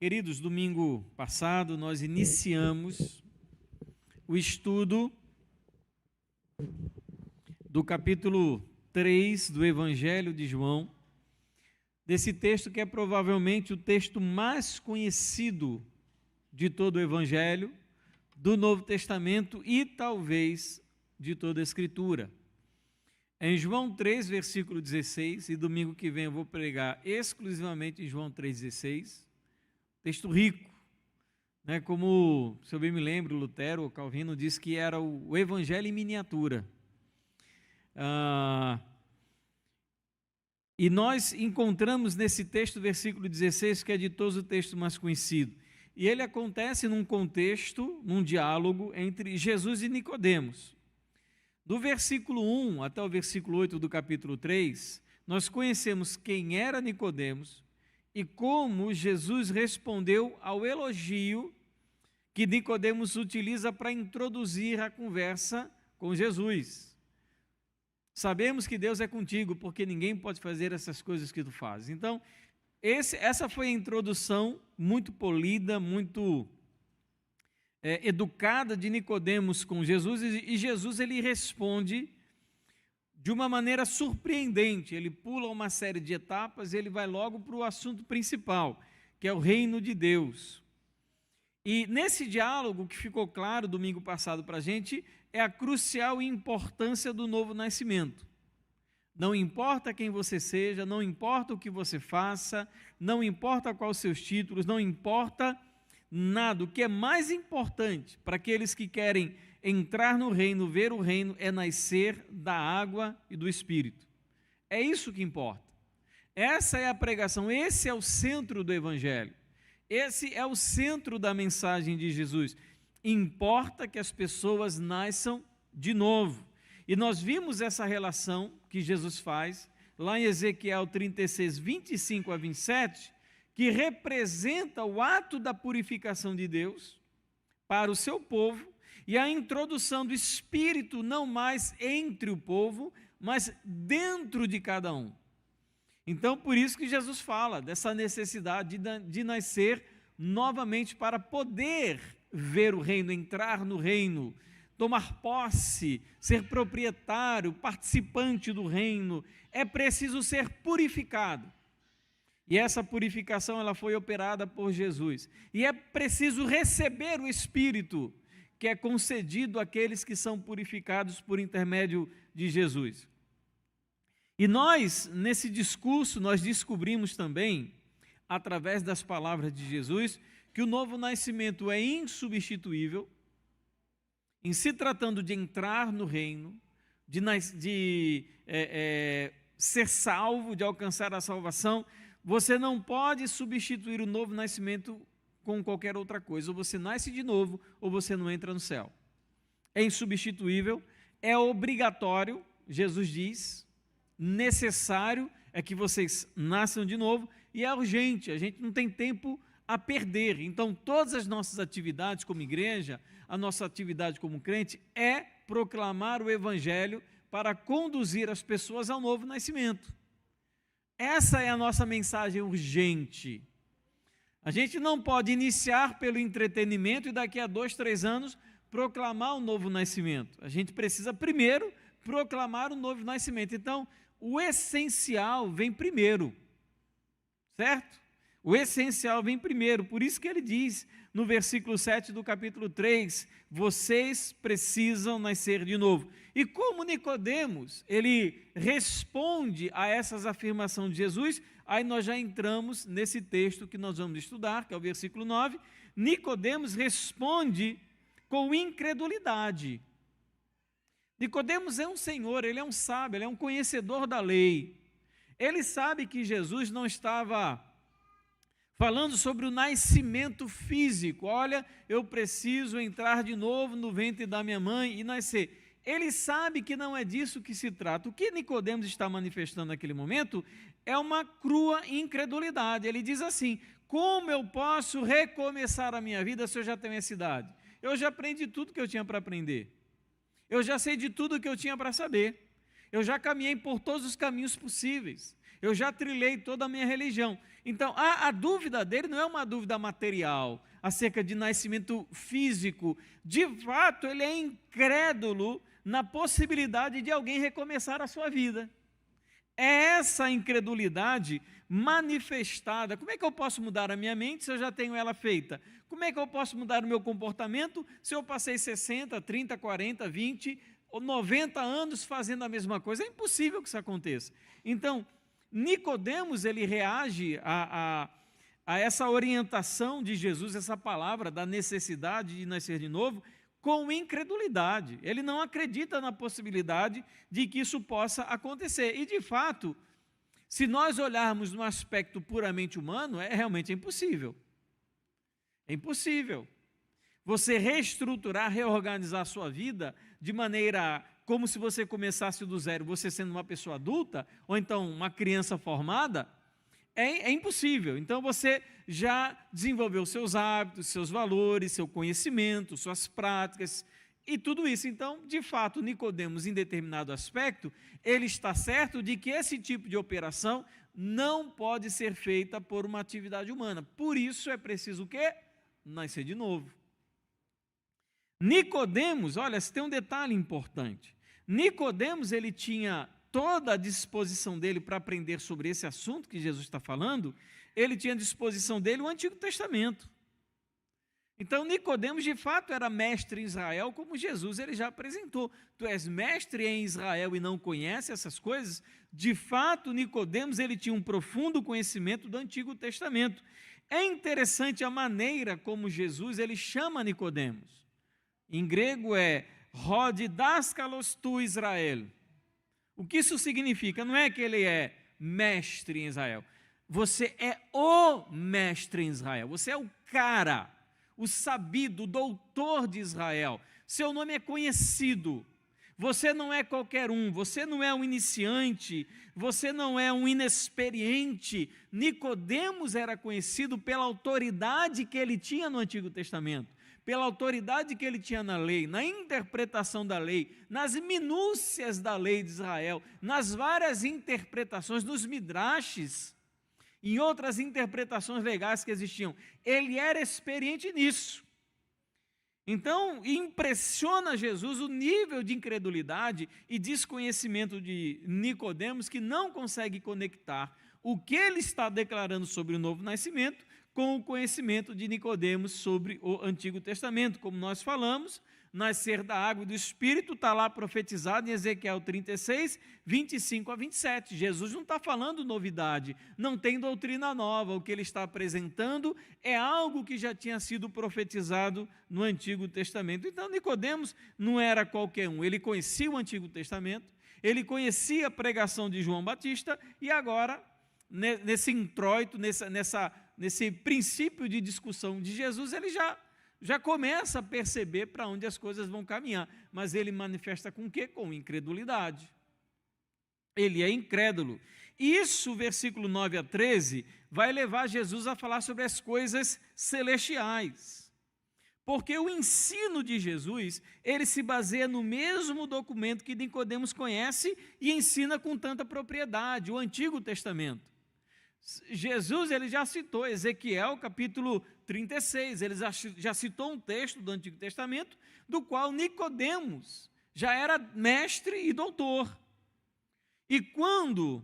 Queridos, domingo passado nós iniciamos o estudo do capítulo 3 do Evangelho de João, desse texto que é provavelmente o texto mais conhecido de todo o Evangelho, do Novo Testamento e talvez de toda a Escritura. Em João 3, versículo 16, e domingo que vem eu vou pregar exclusivamente em João 3,16, texto rico, né? Como, se eu bem me lembro, Lutero ou Calvino disse que era o Evangelho em miniatura. E nós encontramos nesse texto, versículo 16, que é de todos o texto mais conhecido. E ele acontece num contexto, num diálogo entre Jesus e Nicodemos. Do versículo 1 até o versículo 8 do capítulo 3, nós conhecemos quem era Nicodemos e como Jesus respondeu ao elogio que Nicodemos utiliza para introduzir a conversa com Jesus. Sabemos que Deus é contigo, porque ninguém pode fazer essas coisas que tu fazes. Então, essa foi a introdução muito polida, muito educada de Nicodemos com Jesus, e Jesus ele responde de uma maneira surpreendente. Ele pula uma série de etapas e ele vai logo para o assunto principal, que é o reino de Deus. E nesse diálogo, que ficou claro domingo passado para a gente, é a crucial importância do novo nascimento. Não importa quem você seja, não importa o que você faça, não importa quais os seus títulos, não importa nada. O que é mais importante para aqueles que querem entrar no reino, ver o reino, é nascer da água e do Espírito. É isso que importa. Essa é a pregação, esse é o centro do Evangelho. Esse é o centro da mensagem de Jesus. Importa que as pessoas nasçam de novo. E nós vimos essa relação que Jesus faz lá em Ezequiel 36, 25 a 27, que representa o ato da purificação de Deus para o seu povo e a introdução do Espírito não mais entre o povo, mas dentro de cada um. Então, por isso que Jesus fala dessa necessidade de nascer novamente para poder ver o reino, entrar no reino, tomar posse, ser proprietário, participante do reino. É preciso ser purificado. E essa purificação ela foi operada por Jesus. E é preciso receber o Espírito, que é concedido àqueles que são purificados por intermédio de Jesus. E nós, nesse discurso, nós descobrimos também, através das palavras de Jesus, que o novo nascimento é insubstituível, em se tratando de entrar no reino, de ser salvo, de alcançar a salvação. Você não pode substituir o novo nascimento com qualquer outra coisa. Ou você nasce de novo, ou você não entra no céu. É insubstituível, é obrigatório, Jesus diz, necessário é que vocês nasçam de novo, e é urgente, a gente não tem tempo a perder. Então, todas as nossas atividades como igreja, a nossa atividade como crente, é proclamar o Evangelho para conduzir as pessoas ao novo nascimento. Essa é a nossa mensagem urgente. A gente não pode iniciar pelo entretenimento e daqui a 2, 3 anos proclamar o novo nascimento. A gente precisa primeiro proclamar o novo nascimento. Então, o essencial vem primeiro, certo? O essencial vem primeiro. Por isso que ele diz no versículo 7 do capítulo 3, vocês precisam nascer de novo. E como Nicodemos, ele responde a essas afirmações de Jesus, aí nós já entramos nesse texto que nós vamos estudar, que é o versículo 9. Nicodemos responde com incredulidade. Nicodemos é um senhor, ele é um sábio, ele é um conhecedor da lei. Ele sabe que Jesus não estava falando sobre o nascimento físico. Olha, eu preciso entrar de novo no ventre da minha mãe e nascer. Ele sabe que não é disso que se trata. O que Nicodemos está manifestando naquele momento é uma crua incredulidade. Ele diz assim: como eu posso recomeçar a minha vida se eu já tenho essa idade? Eu já aprendi tudo que eu tinha para aprender. Eu já sei de tudo que eu tinha para saber. Eu já caminhei por todos os caminhos possíveis. eu já trilhei toda a minha religião. Então, a dúvida dele não é uma dúvida material, acerca de nascimento físico. De fato, ele é incrédulo na possibilidade de alguém recomeçar a sua vida. É essa incredulidade manifestada. Como é que eu posso mudar a minha mente se eu já tenho ela feita? Como é que eu posso mudar o meu comportamento se eu passei 60, 30, 40, 20 ou 90 anos fazendo a mesma coisa? É impossível que isso aconteça. Então, Nicodemos, ele reage a essa orientação de Jesus, essa palavra da necessidade de nascer de novo, com incredulidade. Ele não acredita na possibilidade de que isso possa acontecer. E, de fato, se nós olharmos no aspecto puramente humano, realmente impossível. É impossível. Você reestruturar, reorganizar a sua vida de maneira como se você começasse do zero, você sendo uma pessoa adulta, ou então uma criança formada, é impossível. Então você já desenvolveu seus hábitos, seus valores, seu conhecimento, suas práticas e tudo isso. Então, de fato, Nicodemos, em determinado aspecto, ele está certo de que esse tipo de operação não pode ser feita por uma atividade humana. Por isso é preciso o quê? Nascer de novo. Nicodemos, olha, tem um detalhe importante. Nicodemos, ele tinha toda a disposição dele para aprender sobre esse assunto que Jesus está falando, ele tinha à disposição dele o Antigo Testamento. Então, Nicodemos, de fato, era mestre em Israel, como Jesus ele já apresentou. Tu és mestre em Israel e não conhece essas coisas? De fato, Nicodemos, ele tinha um profundo conhecimento do Antigo Testamento. É interessante a maneira como Jesus ele chama Nicodemos. Em grego é "Rho didaskalos tu Israel". O que isso significa? Não é que ele é mestre em Israel. Você é o mestre em Israel. Você é o cara, o sabido, o doutor de Israel. Seu nome é conhecido. Você não é qualquer um. Você não é um iniciante. Você não é um inexperiente. Nicodemos era conhecido pela autoridade que ele tinha no Antigo Testamento, pela autoridade que ele tinha na lei, na interpretação da lei, nas minúcias da lei de Israel, nas várias interpretações, nos midrashes, em outras interpretações legais que existiam. Ele era experiente nisso. Então, impressiona Jesus o nível de incredulidade e desconhecimento de Nicodemos, que não consegue conectar o que ele está declarando sobre o novo nascimento com o conhecimento de Nicodemos sobre o Antigo Testamento. Como nós falamos, nascer da água e do Espírito está lá profetizado em Ezequiel 36, 25 a 27. Jesus não está falando novidade, não tem doutrina nova. O que ele está apresentando é algo que já tinha sido profetizado no Antigo Testamento. Então, Nicodemos não era qualquer um. Ele conhecia o Antigo Testamento, ele conhecia a pregação de João Batista e agora, nesse introito, nesse princípio de discussão de Jesus, ele já começa a perceber para onde as coisas vão caminhar, mas ele manifesta com o quê? Com incredulidade. Ele é incrédulo. Isso, versículo 9 a 13, vai levar Jesus a falar sobre as coisas celestiais. Porque o ensino de Jesus, ele se baseia no mesmo documento que Nicodemos conhece e ensina com tanta propriedade, o Antigo Testamento. Jesus ele já citou Ezequiel capítulo 36, ele já citou um texto do Antigo Testamento, do qual Nicodemos já era mestre e doutor. E quando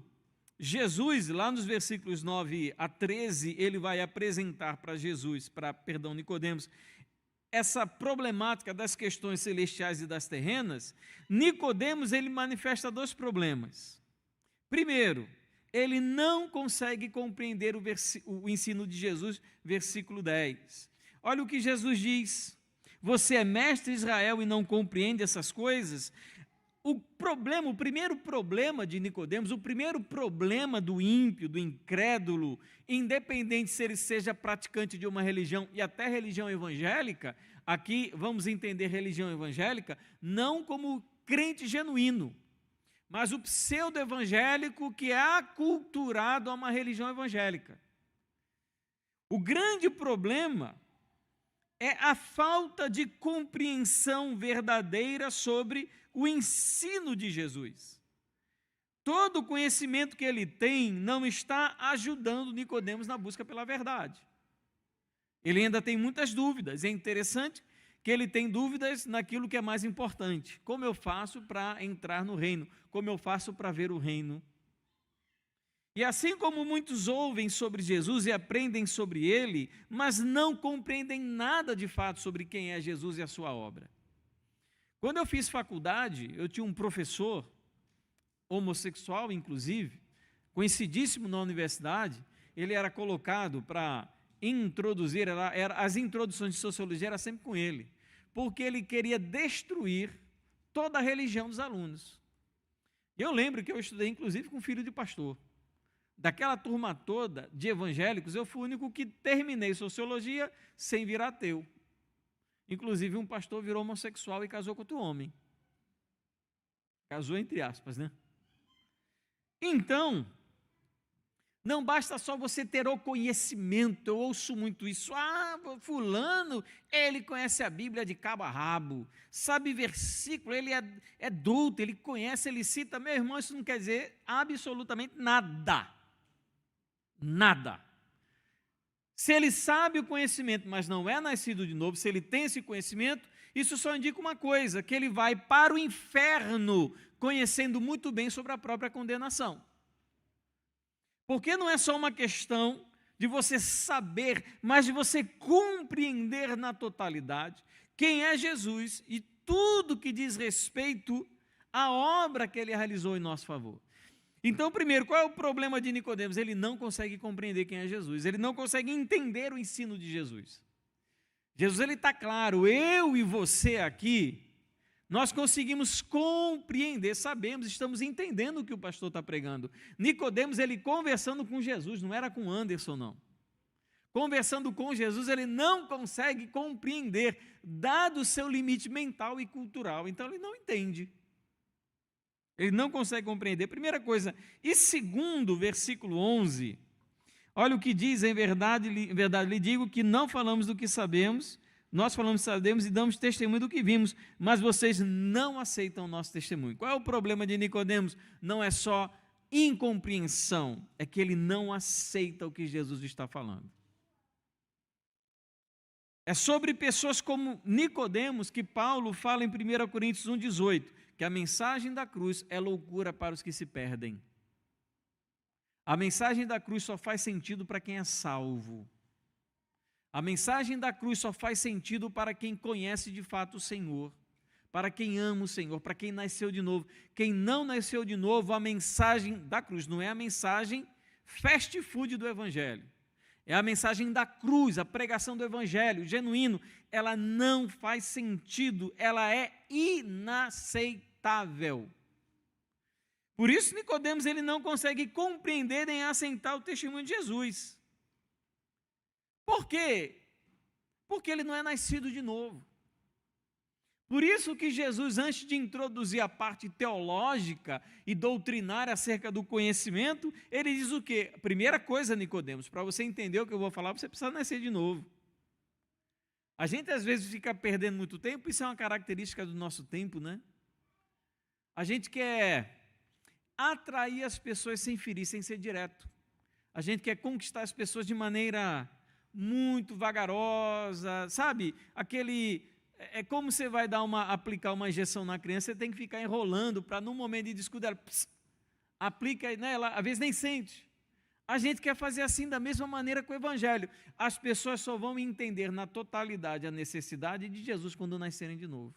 Jesus, lá nos versículos 9 a 13, ele vai apresentar para Nicodemos, essa problemática das questões celestiais e das terrenas, Nicodemos ele manifesta dois problemas. Primeiro, ele não consegue compreender o ensino de Jesus, versículo 10. Olha o que Jesus diz: você é mestre de Israel e não compreende essas coisas? O primeiro problema de Nicodemos, o primeiro problema do ímpio, do incrédulo, independente se ele seja praticante de uma religião e até religião evangélica, aqui vamos entender religião evangélica não como crente genuíno, mas o pseudo-evangélico que é aculturado a uma religião evangélica. O grande problema é a falta de compreensão verdadeira sobre o ensino de Jesus. todo o conhecimento que ele tem não está ajudando Nicodemos na busca pela verdade. Ele ainda tem muitas dúvidas. É interessante que ele tem dúvidas naquilo que é mais importante. Como eu faço para entrar no reino? Como eu faço para ver o reino? E assim como muitos ouvem sobre Jesus e aprendem sobre ele, mas não compreendem nada de fato sobre quem é Jesus e a sua obra. Quando eu fiz faculdade, eu tinha um professor, homossexual inclusive, conhecidíssimo na universidade. Ele era colocado para introduzir, as introduções de sociologia eram sempre com ele, porque ele queria destruir toda a religião dos alunos. Eu lembro que eu estudei inclusive com filho de pastor. Daquela turma toda de evangélicos, eu fui o único que terminei sociologia sem virar ateu. Inclusive um pastor virou homossexual e casou com outro homem. Casou entre aspas, né? Então, não basta só você ter o conhecimento. Eu ouço muito isso. Fulano, ele conhece a Bíblia de cabo a rabo, sabe versículo, ele é douto, ele conhece, ele cita. Meu irmão, isso não quer dizer absolutamente nada. Nada. Se ele sabe o conhecimento, mas não é nascido de novo, se ele tem esse conhecimento, isso só indica uma coisa, que ele vai para o inferno conhecendo muito bem sobre a própria condenação. Porque não é só uma questão de você saber, mas de você compreender na totalidade quem é Jesus e tudo que diz respeito à obra que ele realizou em nosso favor. Então, primeiro, qual é o problema de Nicodemos? Ele não consegue compreender quem é Jesus, ele não consegue entender o ensino de Jesus. Jesus, ele está claro, eu e você aqui, nós conseguimos compreender, sabemos, estamos entendendo o que o pastor está pregando. Nicodemos, ele conversando com Jesus, não era com Anderson, não. Conversando com Jesus, ele não consegue compreender, dado o seu limite mental e cultural, então ele não entende. Ele não consegue compreender, primeira coisa. E segundo, versículo 11, olha o que diz: em verdade lhe digo que não falamos do que sabemos, nós falamos que sabemos e damos testemunho do que vimos, mas vocês não aceitam o nosso testemunho. Qual é o problema de Nicodemos? Não é só incompreensão, é que ele não aceita o que Jesus está falando. É sobre pessoas como Nicodemos que Paulo fala em 1 Coríntios 1,18, que a mensagem da cruz é loucura para os que se perdem. A mensagem da cruz só faz sentido para quem é salvo. A mensagem da cruz só faz sentido para quem conhece de fato o Senhor, para quem ama o Senhor, para quem nasceu de novo. Quem não nasceu de novo, a mensagem da cruz não é a mensagem fast food do Evangelho. É a mensagem da cruz, a pregação do Evangelho genuíno. Ela não faz sentido, ela é inaceitável. Por isso Nicodemos, ele não consegue compreender nem aceitar o testemunho de Jesus. Por quê? Porque ele não é nascido de novo. Por isso que Jesus, antes de introduzir a parte teológica e doutrinária acerca do conhecimento, ele diz o quê? Primeira coisa, Nicodemos, para você entender o que eu vou falar, você precisa nascer de novo. A gente às vezes fica perdendo muito tempo, isso é uma característica do nosso tempo, né? A gente quer atrair as pessoas sem ferir, sem ser direto. A gente quer conquistar as pessoas de maneira muito vagarosa, sabe? É como você vai aplicar uma injeção na criança, você tem que ficar enrolando para, no momento de descuido, ela aplica, né, ela às vezes nem sente. A gente quer fazer assim da mesma maneira com o Evangelho. As pessoas só vão entender na totalidade a necessidade de Jesus quando nascerem de novo.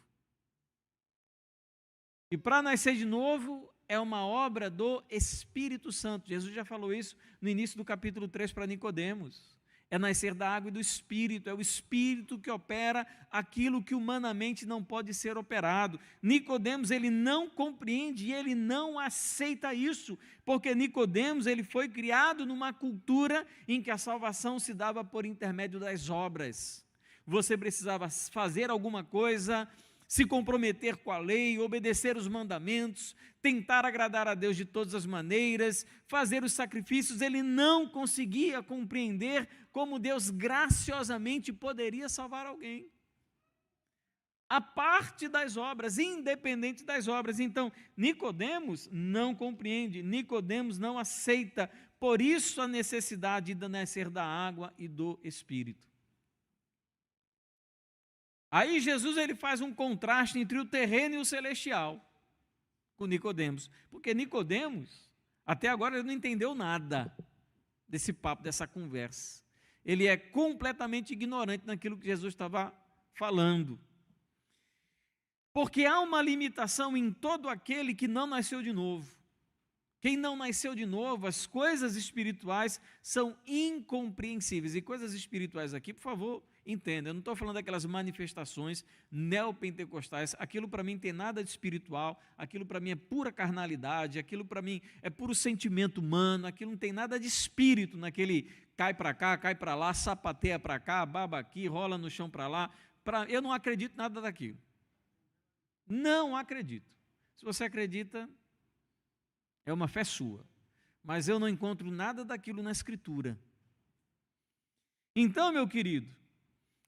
E para nascer de novo é uma obra do Espírito Santo. Jesus já falou isso no início do capítulo 3 para Nicodemos. É nascer da água e do Espírito, é o Espírito que opera aquilo que humanamente não pode ser operado. Nicodemos, ele não compreende e ele não aceita isso, porque Nicodemos, ele foi criado numa cultura em que a salvação se dava por intermédio das obras. Você precisava fazer alguma coisa, se comprometer com a lei, obedecer os mandamentos, tentar agradar a Deus de todas as maneiras, fazer os sacrifícios. Ele não conseguia compreender como Deus graciosamente poderia salvar alguém. a parte das obras, independente das obras. Então, Nicodemos não compreende, Nicodemos não aceita, por isso a necessidade de nascer da água e do Espírito. Aí Jesus ele faz um contraste entre o terreno e o celestial com Nicodemos, porque Nicodemos até agora ele não entendeu nada desse papo, dessa conversa. Ele é completamente ignorante naquilo que Jesus estava falando. Porque há uma limitação em todo aquele que não nasceu de novo. Quem não nasceu de novo, as coisas espirituais são incompreensíveis. E coisas espirituais aqui, por favor, entenda. Eu não estou falando daquelas manifestações neopentecostais. Aquilo para mim tem nada de espiritual. Aquilo para mim é pura carnalidade. Aquilo para mim é puro sentimento humano. Aquilo não tem nada de espírito naquele cai para cá, cai para lá, sapateia para cá, baba aqui, rola no chão para lá. Eu não acredito nada daquilo. Não acredito. Se você acredita, é uma fé sua. Mas eu não encontro nada daquilo na Escritura. Então, meu querido,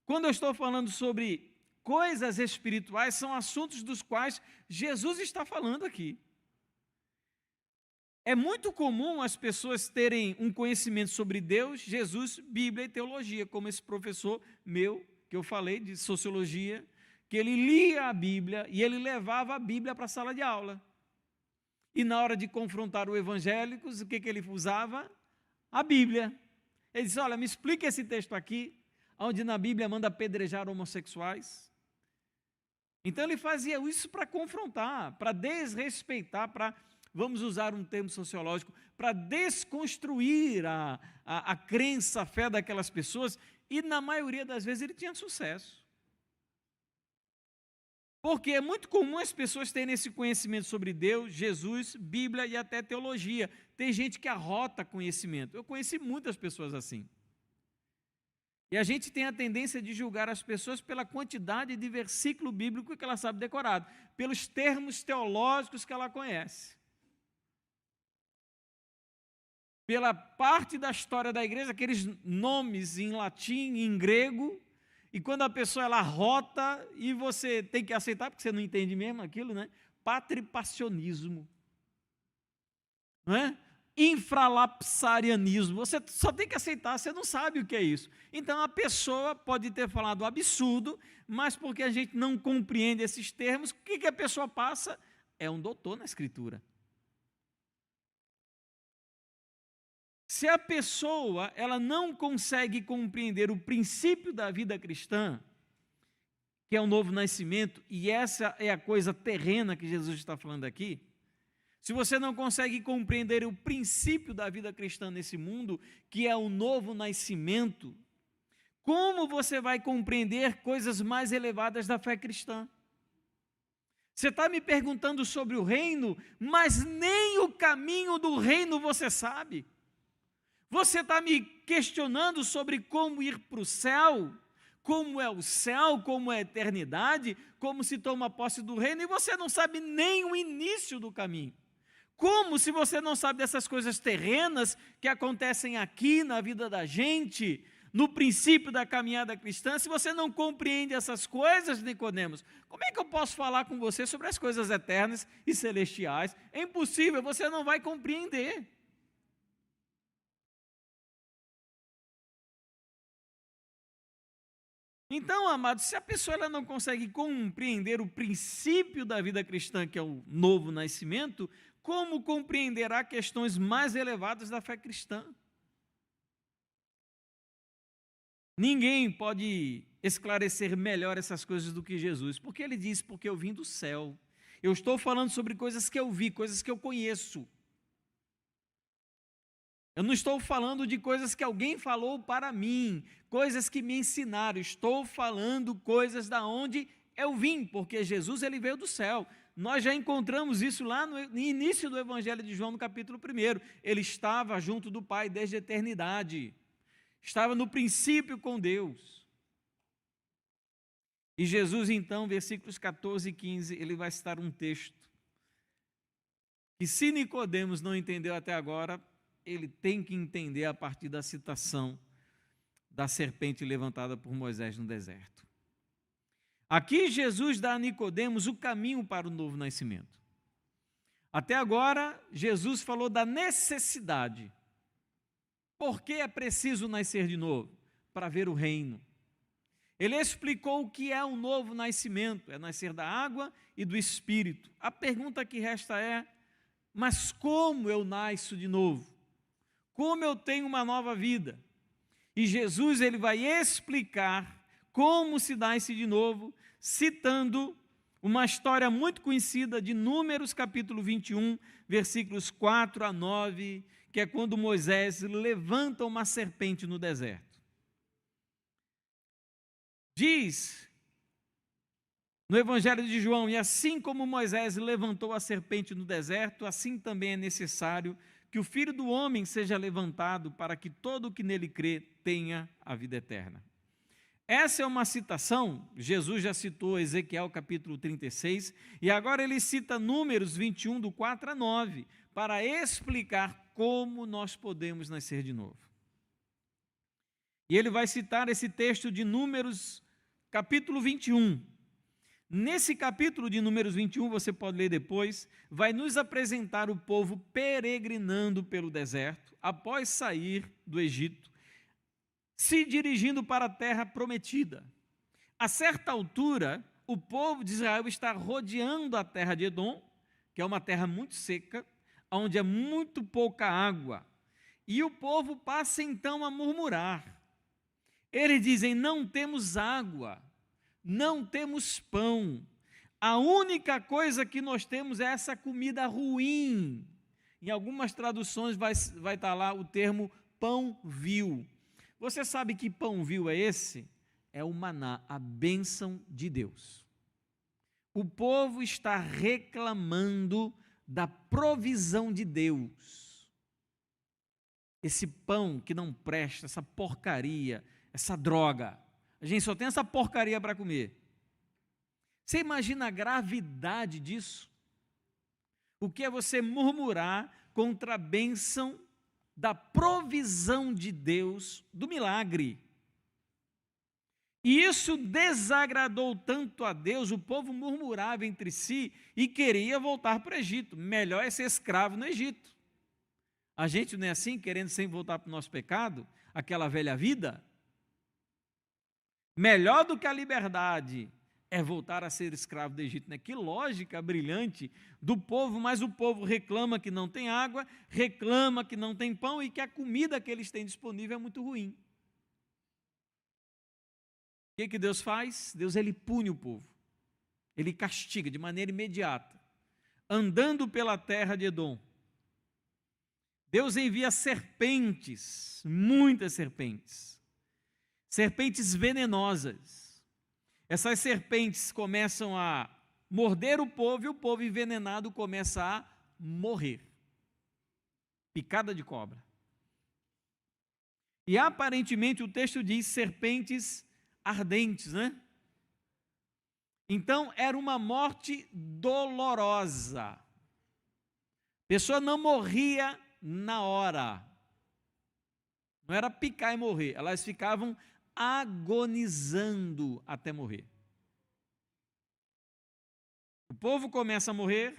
quando eu estou falando sobre coisas espirituais, são assuntos dos quais Jesus está falando aqui. É muito comum as pessoas terem um conhecimento sobre Deus, Jesus, Bíblia e teologia, como esse professor meu, que eu falei, de sociologia, que ele lia a Bíblia e ele levava a Bíblia para a sala de aula. E na hora de confrontar os evangélicos, o que ele usava? A Bíblia. Ele disse, olha, me explica esse texto aqui, onde na Bíblia manda apedrejar homossexuais. Então ele fazia isso para confrontar, para desrespeitar, para, vamos usar um termo sociológico, para desconstruir a crença, a fé daquelas pessoas, e na maioria das vezes ele tinha sucesso. Porque é muito comum as pessoas terem esse conhecimento sobre Deus, Jesus, Bíblia e até teologia. Tem gente que arrota conhecimento. Eu conheci muitas pessoas assim. E a gente tem a tendência de julgar as pessoas pela quantidade de versículo bíblico que ela sabe decorado, pelos termos teológicos que ela conhece. Pela parte da história da igreja, aqueles nomes em latim, em grego, e quando a pessoa ela rota e você tem que aceitar, porque você não entende mesmo aquilo, né? Patripacionismo, não é? Infralapsarianismo, você só tem que aceitar, você não sabe o que é isso. Então a pessoa pode ter falado absurdo, mas porque a gente não compreende esses termos, o que a pessoa passa? É um doutor na Escritura. Se a pessoa ela não consegue compreender o princípio da vida cristã, que é o novo nascimento, e essa é a coisa terrena que Jesus está falando aqui, se você não consegue compreender o princípio da vida cristã nesse mundo, que é o novo nascimento, como você vai compreender coisas mais elevadas da fé cristã? Você está me perguntando sobre o reino, mas nem o caminho do reino você sabe. Você está me questionando sobre como ir para o céu, como é o céu, como é a eternidade, como se toma posse do reino, e você não sabe nem o início do caminho. Como se você não sabe dessas coisas terrenas que acontecem aqui na vida da gente, no princípio da caminhada cristã, se você não compreende essas coisas, Nicodemos, como é que eu posso falar com você sobre as coisas eternas e celestiais? É impossível, você não vai compreender. Então, amados, se a pessoa ela não consegue compreender o princípio da vida cristã, que é o novo nascimento, como compreenderá questões mais elevadas da fé cristã? Ninguém pode esclarecer melhor essas coisas do que Jesus, porque ele diz, porque eu vim do céu. Eu estou falando sobre coisas que eu vi, coisas que eu conheço. Eu não estou falando de coisas que alguém falou para mim, coisas que me ensinaram. Estou falando coisas da onde eu vim, porque Jesus ele veio do céu. Nós já encontramos isso lá no início do Evangelho de João, no capítulo 1. Ele estava junto do Pai desde a eternidade. Estava no princípio com Deus. E Jesus, então, versículos 14 e 15, ele vai citar um texto que, se Nicodemos não entendeu até agora, ele tem que entender a partir da citação da serpente levantada por Moisés no deserto. Aqui Jesus dá a Nicodemos o caminho para o novo nascimento. Até agora, Jesus falou da necessidade. Por que é preciso nascer de novo? Para ver o reino. Ele explicou o que é um novo nascimento, é nascer da água e do Espírito. A pergunta que resta é, mas como eu nasço de novo? Como eu tenho uma nova vida? E Jesus ele vai explicar como se nasce de novo, citando uma história muito conhecida de Números capítulo 21, versículos 4 a 9, que é quando Moisés levanta uma serpente no deserto. Diz no Evangelho de João, e assim como Moisés levantou a serpente no deserto, assim também é necessário que o Filho do Homem seja levantado para que todo o que nele crê tenha a vida eterna. Essa é uma citação, Jesus já citou Ezequiel capítulo 36, e agora ele cita Números 21, do 4 a 9, para explicar como nós podemos nascer de novo. E ele vai citar esse texto de Números capítulo 21. Nesse capítulo de Números 21, você pode ler depois, vai nos apresentar o povo peregrinando pelo deserto, após sair do Egito, se dirigindo para a terra prometida. A certa altura, o povo de Israel está rodeando a terra de Edom, que é uma terra muito seca, onde é muito pouca água. E o povo passa então a murmurar. Eles dizem, não temos água, não temos pão. A única coisa que nós temos é essa comida ruim. Em algumas traduções vai estar lá o termo pão vil. Você sabe que pão vil é esse? É o maná, a bênção de Deus. O povo está reclamando da provisão de Deus. Esse pão que não presta, essa porcaria, essa droga. A gente só tem essa porcaria para comer. Você imagina a gravidade disso? O que é você murmurar contra a bênção da provisão de Deus, do milagre? E isso desagradou tanto a Deus, o povo murmurava entre si e queria voltar para o Egito. Melhor é ser escravo no Egito. A gente não é assim, querendo sempre voltar para o nosso pecado, aquela velha vida? Melhor do que a liberdade é voltar a ser escravo do Egito, né? Que lógica brilhante do povo, mas o povo reclama que não tem água, reclama que não tem pão e que a comida que eles têm disponível é muito ruim. O que Deus faz? Deus ele pune o povo, ele castiga de maneira imediata, andando pela terra de Edom. Deus envia serpentes, muitas serpentes, serpentes venenosas. Essas serpentes começam a morder o povo e o povo envenenado começa a morrer. Picada de cobra. E aparentemente o texto diz serpentes ardentes, né? Então era uma morte dolorosa. A pessoa não morria na hora. Não era picar e morrer, elas ficavam agonizando até morrer. O povo começa a morrer,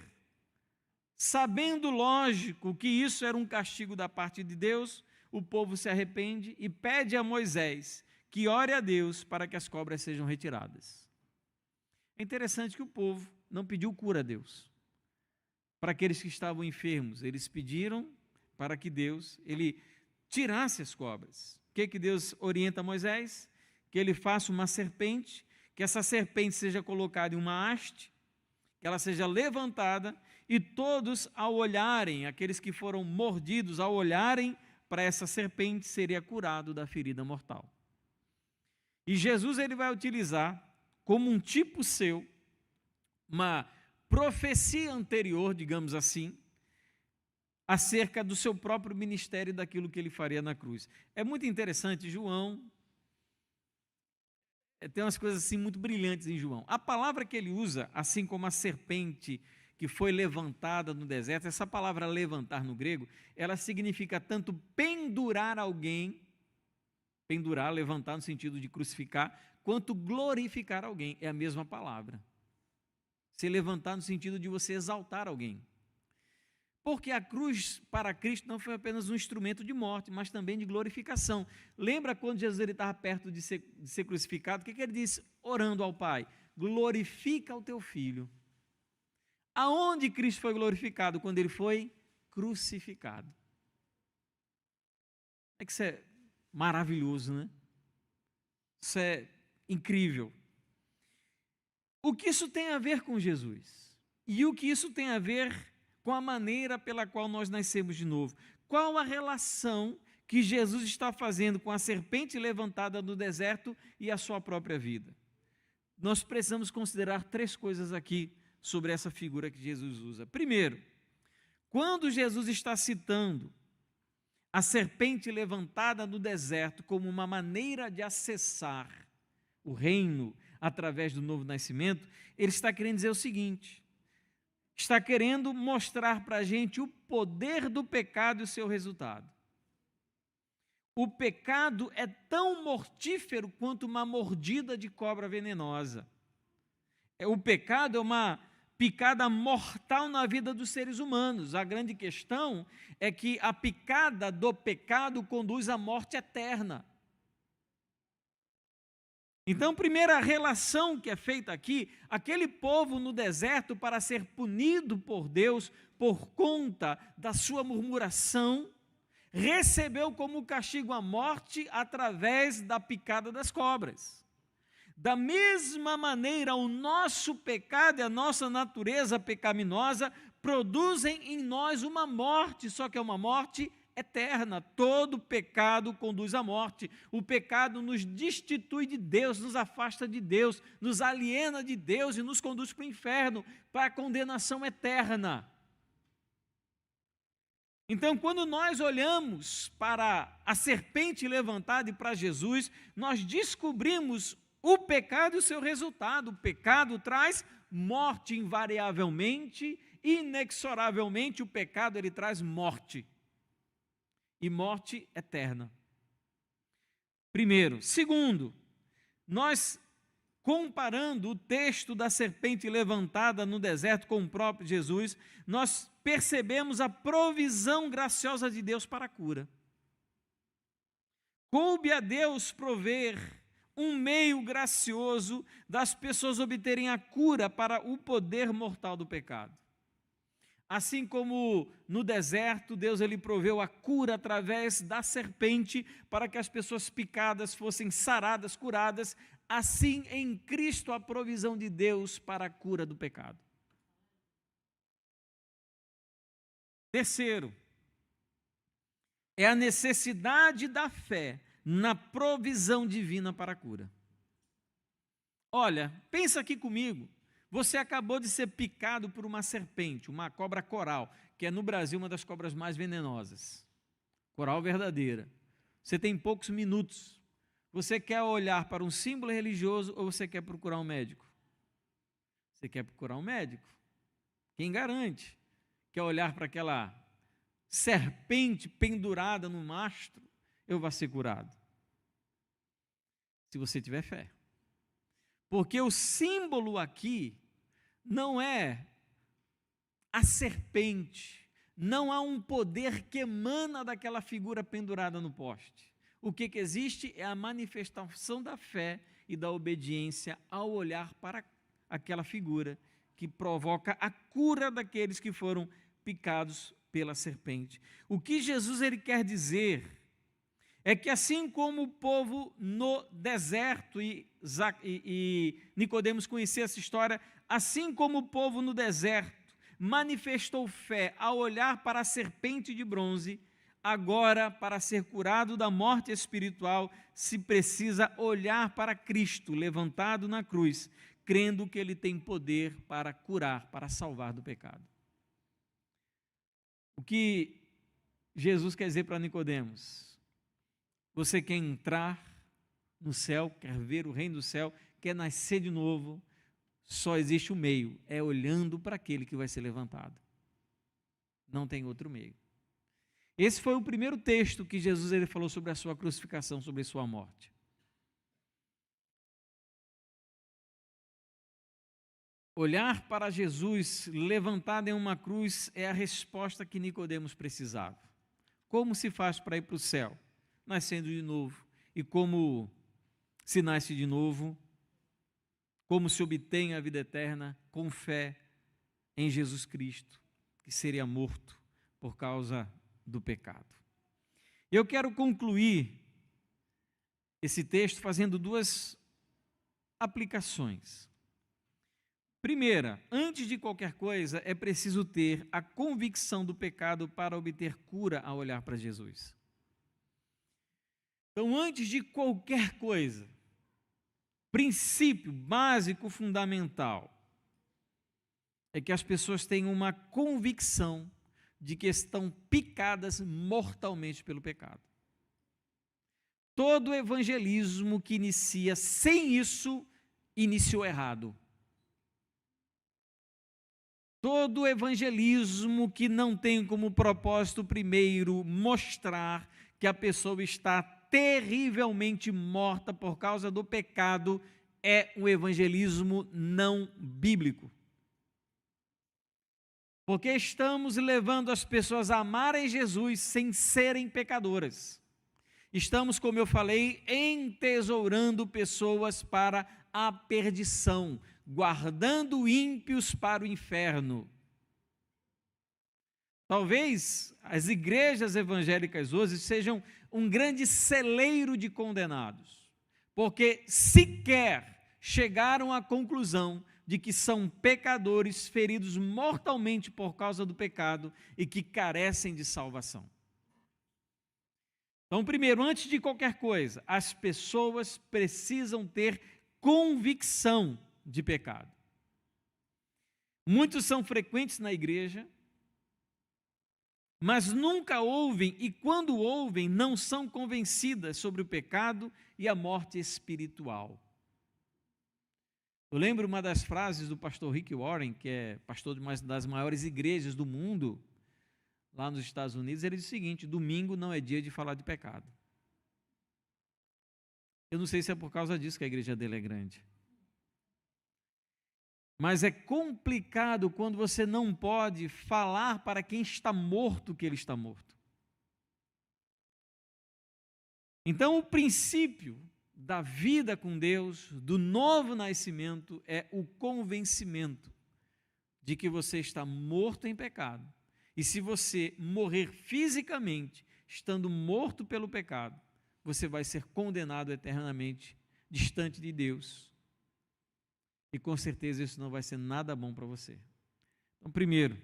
sabendo, lógico, que isso era um castigo da parte de Deus, o povo se arrepende e pede a Moisés que ore a Deus para que as cobras sejam retiradas. É interessante que o povo não pediu cura a Deus. Para aqueles que estavam enfermos, eles pediram para que Deus ele tirasse as cobras. O que Deus orienta a Moisés? Que ele faça uma serpente, que essa serpente seja colocada em uma haste, que ela seja levantada, e todos ao olharem, aqueles que foram mordidos, ao olharem para essa serpente, seria curado da ferida mortal. E Jesus ele vai utilizar como um tipo seu, uma profecia anterior, digamos assim, acerca do seu próprio ministério e daquilo que ele faria na cruz. É muito interessante, João, tem umas coisas assim muito brilhantes em João. A palavra que ele usa, assim como a serpente que foi levantada no deserto, essa palavra levantar no grego, ela significa tanto pendurar alguém, pendurar, levantar no sentido de crucificar, quanto glorificar alguém, é a mesma palavra. Se levantar no sentido de você exaltar alguém. Porque a cruz para Cristo não foi apenas um instrumento de morte, mas também de glorificação. Lembra quando Jesus estava perto de ser crucificado? O que ele disse orando ao Pai? Glorifica o teu filho. Aonde Cristo foi glorificado? Quando ele foi crucificado. É que isso é maravilhoso, né? Isso é incrível. O que isso tem a ver com Jesus? E o que isso tem a ver com a maneira pela qual nós nascemos de novo? Qual a relação que Jesus está fazendo com a serpente levantada no deserto e a sua própria vida? Nós precisamos considerar 3 coisas aqui sobre essa figura que Jesus usa. Primeiro, quando Jesus está citando a serpente levantada no deserto como uma maneira de acessar o reino através do novo nascimento, ele está querendo dizer o seguinte: está querendo mostrar para a gente o poder do pecado e o seu resultado. O pecado é tão mortífero quanto uma mordida de cobra venenosa. O pecado é uma picada mortal na vida dos seres humanos. A grande questão é que a picada do pecado conduz à morte eterna. Então, primeira relação que é feita aqui, aquele povo no deserto, para ser punido por Deus por conta da sua murmuração, recebeu como castigo a morte através da picada das cobras. Da mesma maneira, o nosso pecado e a nossa natureza pecaminosa produzem em nós uma morte, só que é uma morte eterna. Todo pecado conduz à morte. O pecado nos destitui de Deus, nos afasta de Deus, nos aliena de Deus e nos conduz para o inferno, para a condenação eterna. Então, quando nós olhamos para a serpente levantada e para Jesus, nós descobrimos o pecado e o seu resultado. O pecado traz morte invariavelmente, inexoravelmente. O pecado, ele traz morte. E morte eterna. Primeiro. Segundo, nós comparando o texto da serpente levantada no deserto com o próprio Jesus, nós percebemos a provisão graciosa de Deus para a cura. Coube a Deus prover um meio gracioso das pessoas obterem a cura para o poder mortal do pecado. Assim como no deserto, Deus ele proveu a cura através da serpente para que as pessoas picadas fossem saradas, curadas, assim em Cristo a provisão de Deus para a cura do pecado. Terceiro, é a necessidade da fé na provisão divina para a cura. Olha, pensa aqui comigo. Você acabou de ser picado por uma serpente, uma cobra coral, que é no Brasil uma das cobras mais venenosas. Coral verdadeira. Você tem poucos minutos. Você quer olhar para um símbolo religioso ou você quer procurar um médico? Você quer procurar um médico? Quem garante? Quer olhar para aquela serpente pendurada no mastro, eu vou ser curado. Se você tiver fé. Porque o símbolo aqui não é a serpente, não há um poder que emana daquela figura pendurada no poste. O que existe é a manifestação da fé e da obediência ao olhar para aquela figura que provoca a cura daqueles que foram picados pela serpente. O que Jesus ele quer dizer é que assim como o povo no deserto, e Nicodemos conhecia essa história, assim como o povo no deserto manifestou fé ao olhar para a serpente de bronze, agora, para ser curado da morte espiritual, se precisa olhar para Cristo levantado na cruz, crendo que Ele tem poder para curar, para salvar do pecado. O que Jesus quer dizer para Nicodemos? Você quer entrar no céu, quer ver o reino do céu, quer nascer de novo, só existe um meio, é olhando para aquele que vai ser levantado. Não tem outro meio. Esse foi o primeiro texto que Jesus ele falou sobre a sua crucificação, sobre a sua morte. Olhar para Jesus levantado em uma cruz é a resposta que Nicodemos precisava. Como se faz para ir para o céu? Nascendo de novo. E como se nasce de novo? Como se obtém a vida eterna? Com fé em Jesus Cristo, que seria morto por causa do pecado. Eu quero concluir esse texto fazendo duas aplicações. Primeira, antes de qualquer coisa, é preciso ter a convicção do pecado para obter cura ao olhar para Jesus. Então, antes de qualquer coisa, princípio básico, fundamental, é que as pessoas tenham uma convicção de que estão picadas mortalmente pelo pecado. Todo evangelismo que inicia sem isso, iniciou errado. Todo evangelismo que não tem como propósito primeiro mostrar que a pessoa está terrivelmente morta por causa do pecado é um evangelismo não bíblico. Porque estamos levando as pessoas a amarem Jesus sem serem pecadoras. Estamos, como eu falei, entesourando pessoas para a perdição, guardando ímpios para o inferno. Talvez as igrejas evangélicas hoje sejam um grande celeiro de condenados, porque sequer chegaram à conclusão de que são pecadores feridos mortalmente por causa do pecado e que carecem de salvação. Então, primeiro, antes de qualquer coisa, as pessoas precisam ter convicção de pecado. Muitos são frequentes na igreja, mas nunca ouvem e quando ouvem não são convencidas sobre o pecado e a morte espiritual. Eu lembro uma das frases do pastor Rick Warren, que é pastor de uma das maiores igrejas do mundo, lá nos Estados Unidos. Ele diz o seguinte: domingo não é dia de falar de pecado. Eu não sei se é por causa disso que a igreja dele é grande. Mas é complicado quando você não pode falar para quem está morto que ele está morto. Então, o princípio da vida com Deus, do novo nascimento, é o convencimento de que você está morto em pecado. E se você morrer fisicamente, estando morto pelo pecado, você vai ser condenado eternamente, distante de Deus. E com certeza isso não vai ser nada bom para você. Então, primeiro,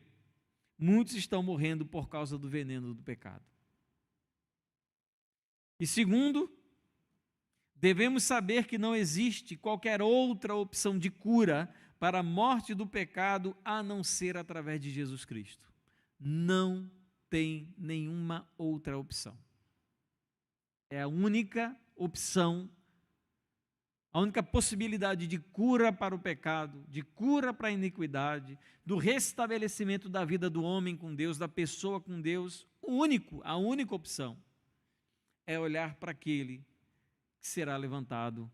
muitos estão morrendo por causa do veneno do pecado. E segundo, devemos saber que não existe qualquer outra opção de cura para a morte do pecado a não ser através de Jesus Cristo. Não tem nenhuma outra opção. É a única opção, a única possibilidade de cura para o pecado, de cura para a iniquidade, do restabelecimento da vida do homem com Deus, da pessoa com Deus. A única opção é olhar para aquele que será levantado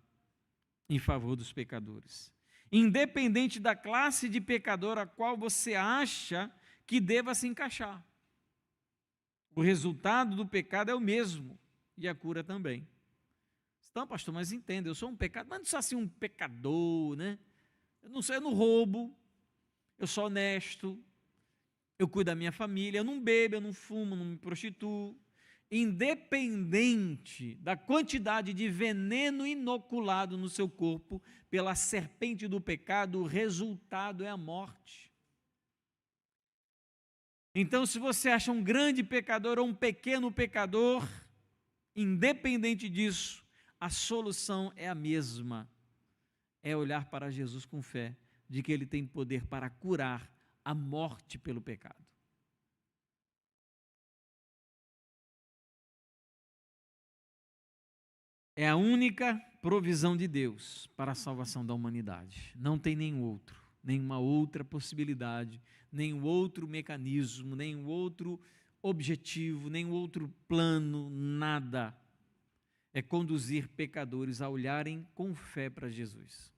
em favor dos pecadores. Independente da classe de pecador a qual você acha que deva se encaixar. O resultado do pecado é o mesmo, e a cura também. Então, pastor, mas entenda, eu sou um pecador, mas não sou assim um pecador, né? Eu não roubo, eu sou honesto, eu cuido da minha família, eu não bebo, eu não fumo, não me prostituo. Independente da quantidade de veneno inoculado no seu corpo pela serpente do pecado, o resultado é a morte. Então, se você acha um grande pecador ou um pequeno pecador, independente disso, a solução é a mesma. É olhar para Jesus com fé, de que Ele tem poder para curar a morte pelo pecado. É a única provisão de Deus para a salvação da humanidade. Não tem nenhuma outra possibilidade, nenhum outro mecanismo, nenhuma outra objetivo, nenhum outro plano, nada. É conduzir pecadores a olharem com fé para Jesus.